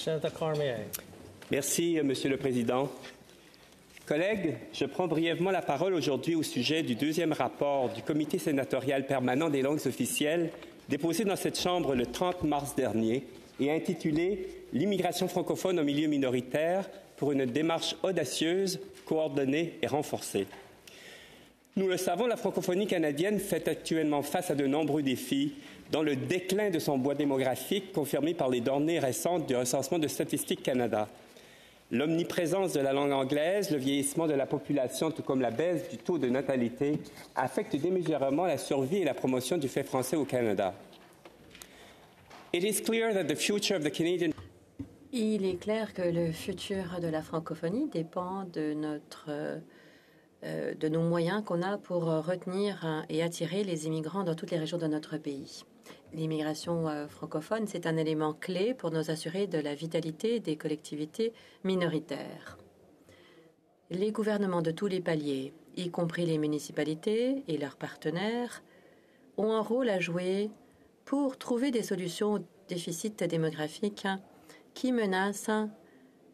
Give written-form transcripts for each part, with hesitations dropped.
Senator Cormier. Merci, Monsieur le Président. Collègues, je prends brièvement la parole aujourd'hui au sujet du deuxième rapport du Comité sénatorial permanent des langues officielles déposé dans cette Chambre le 30 mars dernier et intitulé « L'immigration francophone au milieu minoritaire pour une démarche audacieuse, coordonnée et renforcée ». Nous le savons, la francophonie canadienne fait actuellement face à de nombreux défis, dont le déclin de son bois démographique confirmé par les données récentes du recensement de Statistique Canada. L'omniprésence de la langue anglaise, le vieillissement de la population, tout comme la baisse du taux de natalité, affectent démesurément la survie et la promotion du fait français au Canada. Il est clair que le futur de la francophonie dépend de nos moyens qu'on a pour retenir et attirer les immigrants dans toutes les régions de notre pays. L'immigration francophone, c'est un élément clé pour nous assurer de la vitalité des collectivités minoritaires. Les gouvernements de tous les paliers, y compris les municipalités et leurs partenaires, ont un rôle à jouer pour trouver des solutions au déficit démographique qui menacent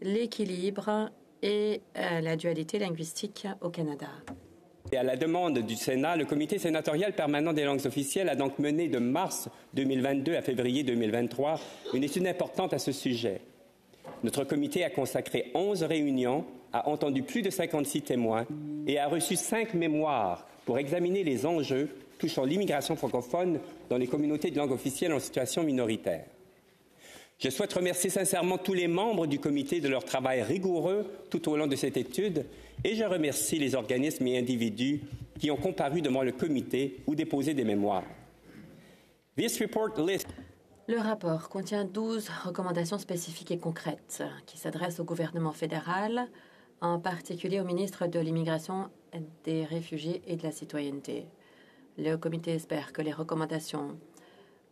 l'équilibre et la dualité linguistique au Canada. Et à la demande du Sénat, le Comité sénatorial permanent des langues officielles a donc mené de mars 2022 à février 2023 une étude importante à ce sujet. Notre comité a consacré 11 réunions, a entendu plus de 56 témoins et a reçu 5 mémoires pour examiner les enjeux touchant l'immigration francophone dans les communautés de langue officielle en situation minoritaire. Je souhaite remercier sincèrement tous les membres du comité de leur travail rigoureux tout au long de cette étude et je remercie les organismes et individus qui ont comparu devant le comité ou déposé des mémoires. Le rapport contient 12 recommandations spécifiques et concrètes qui s'adressent au gouvernement fédéral, en particulier au ministre de l'Immigration, des Réfugiés et de la Citoyenneté. Le comité espère que les recommandations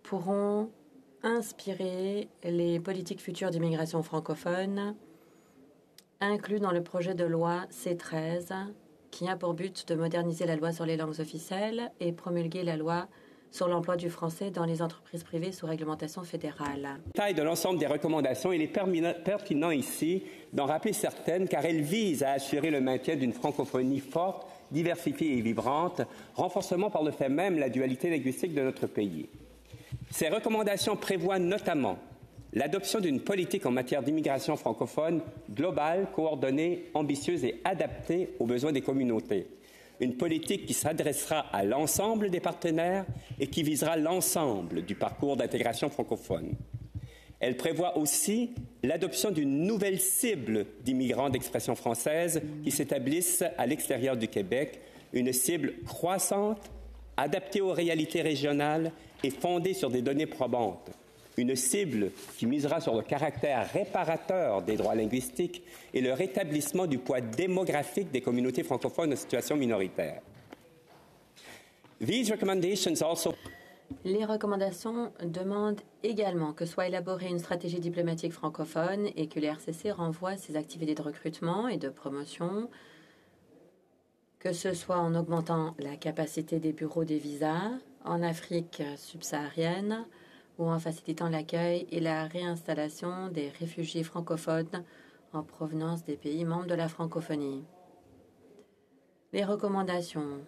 pourront inspirer les politiques futures d'immigration francophone inclus dans le projet de loi C-13 qui a pour but de moderniser la loi sur les langues officielles et promulguer la loi sur l'emploi du français dans les entreprises privées sous réglementation fédérale. Taille de l'ensemble des recommandations, il est pertinent ici d'en rappeler certaines car elles visent à assurer le maintien d'une francophonie forte, diversifiée et vibrante, renforcement par le fait même la dualité linguistique de notre pays. Ces recommandations prévoient notamment l'adoption d'une politique en matière d'immigration francophone globale, coordonnée, ambitieuse et adaptée aux besoins des communautés. Une politique qui s'adressera à l'ensemble des partenaires et qui visera l'ensemble du parcours d'intégration francophone. Elle prévoit aussi l'adoption d'une nouvelle cible d'immigrants d'expression française qui s'établissent à l'extérieur du Québec, une cible croissante, adaptée aux réalités régionales et fondée sur des données probantes. Une cible qui misera sur le caractère réparateur des droits linguistiques et le rétablissement du poids démographique des communautés francophones en situation minoritaire. Les recommandations demandent également que soit élaborée une stratégie diplomatique francophone et que le RCC renvoie ses activités de recrutement et de promotion, que ce soit en augmentant la capacité des bureaux des visas en Afrique subsaharienne ou en facilitant l'accueil et la réinstallation des réfugiés francophones en provenance des pays membres de la francophonie. Les recommandations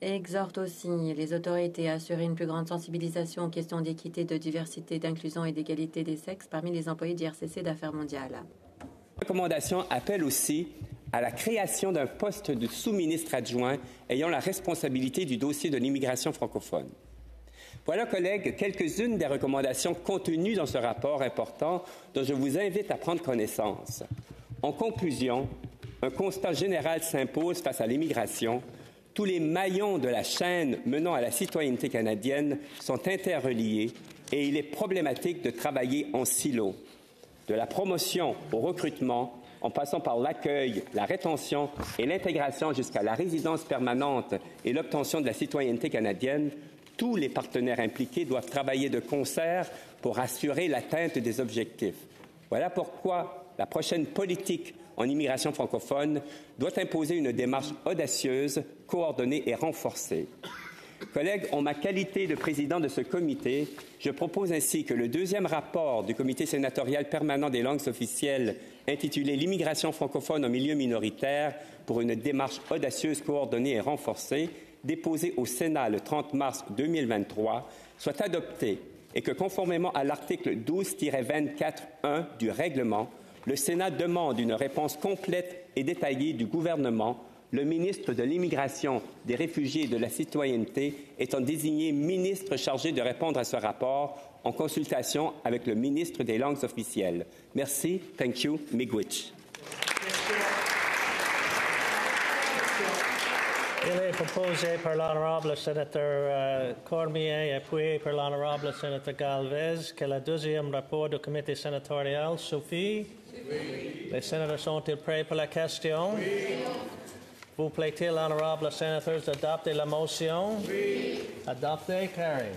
exhortent aussi les autorités à assurer une plus grande sensibilisation aux questions d'équité, de diversité, d'inclusion et d'égalité des sexes parmi les employés du RCC d'Affaires mondiales. Les recommandations appellent aussi à la création d'un poste de sous-ministre adjoint ayant la responsabilité du dossier de l'immigration francophone. Voilà, collègues, quelques-unes des recommandations contenues dans ce rapport important dont je vous invite à prendre connaissance. En conclusion, un constat général s'impose face à l'immigration. Tous les maillons de la chaîne menant à la citoyenneté canadienne sont interreliés et il est problématique de travailler en silo. De la promotion au recrutement, en passant par l'accueil, la rétention et l'intégration jusqu'à la résidence permanente et l'obtention de la citoyenneté canadienne, tous les partenaires impliqués doivent travailler de concert pour assurer l'atteinte des objectifs. Voilà pourquoi la prochaine politique en immigration francophone doit imposer une démarche audacieuse, coordonnée et renforcée. Collègues, en ma qualité de président de ce comité, je propose ainsi que le deuxième rapport du comité sénatorial permanent des langues officielles intitulé « L'immigration francophone en milieu minoritaire pour une démarche audacieuse, coordonnée et renforcée » déposé au Sénat le 30 mars 2023 soit adopté et que, conformément à l'article 12-24.1 du règlement, le Sénat demande une réponse complète et détaillée du gouvernement, le ministre de l'Immigration, des Réfugiés et de la Citoyenneté étant désigné ministre chargé de répondre à ce rapport en consultation avec le ministre des Langues officielles. Merci. Thank you. Miigwech. Il est proposé par l'honorable sénateur Cormier et appuyé par l'honorable sénateur Galvez que le deuxième rapport du comité sénatorial suffit. Oui. Les sénateurs sont-ils prêts pour la question? Oui. Vous plaît-il, honorables sénateurs, d'adopter la motion? Oui. Adopté, carried.